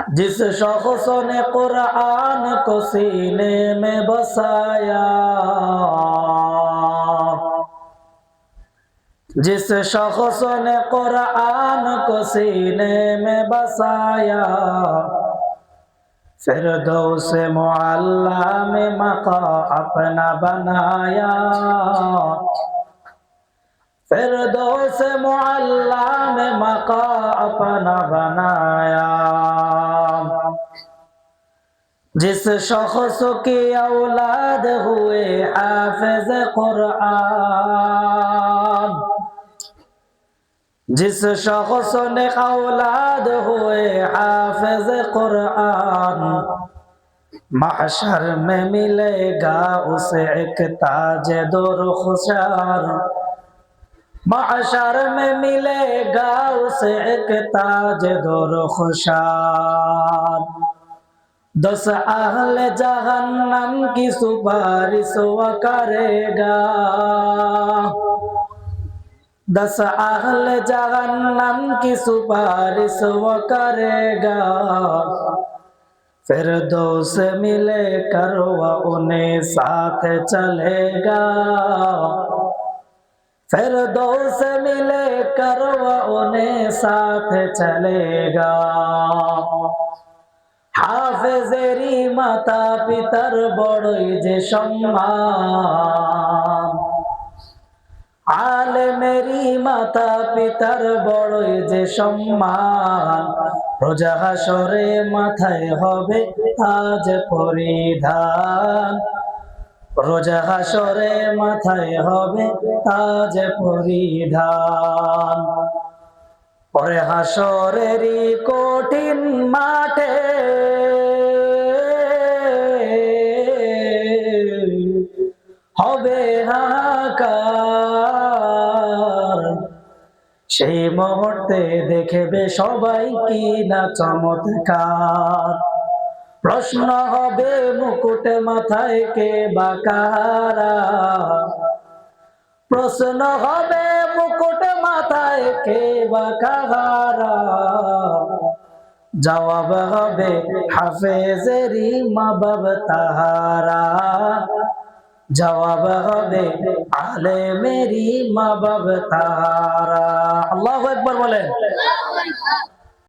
जिस शख्स ने कुरान को सीने में बसाया, जिस शख्स ने कुरान को सीने में बसाया, फिरदौस मुअल्ला में मका अपना बनाया, फिरदौस मुअल्ला में मका अपना बनाया। जिस शख्स की औलाद हुए हाफिज कुरान, जिस शख्स ने औलाद हुए हाफिज कुरान, महशर में मिलेगा उसे एक ताज दुरुखसार, महशर में मिलेगा उसे एक ताज दुरुखसार। 10 अहले जहन्नम की सुपारिश वो करेगा, 10 अहले जहन्नम की सुपारिश वो करेगा। फिरदौस मिले कर वो उन्हें साथ चलेगा, फिरदौस मिले कर वो उन्हें साथ चलेगा। হাফেজেরই মাতা পিতার বড়ই যে সম্মান, আলেমেরই মাতা পিতার বড়ই যে সম্মান, রোজা হাশরে মাথায় হবে তাজ পরিধান, রোজা হাশরে মাথায় হবে তাজ পরিধান। পরে হাশরেরই কঠিন মাঠে হবে হাহাকার, সেই মুহূর্তে দেখবে সবাই কি না চমৎকার। প্রশ্ন হবে মুকুট মাথায় কে বা কারা, প্রশ্ন হবে মুকুট মাথায় কে বা কারা, জবাব হবে হাফেজেরই মা বাপ তাহারা, জবাব হবে আলেমেরই মা বাপ তাহারা। আল্লাহু আকবার বলেন।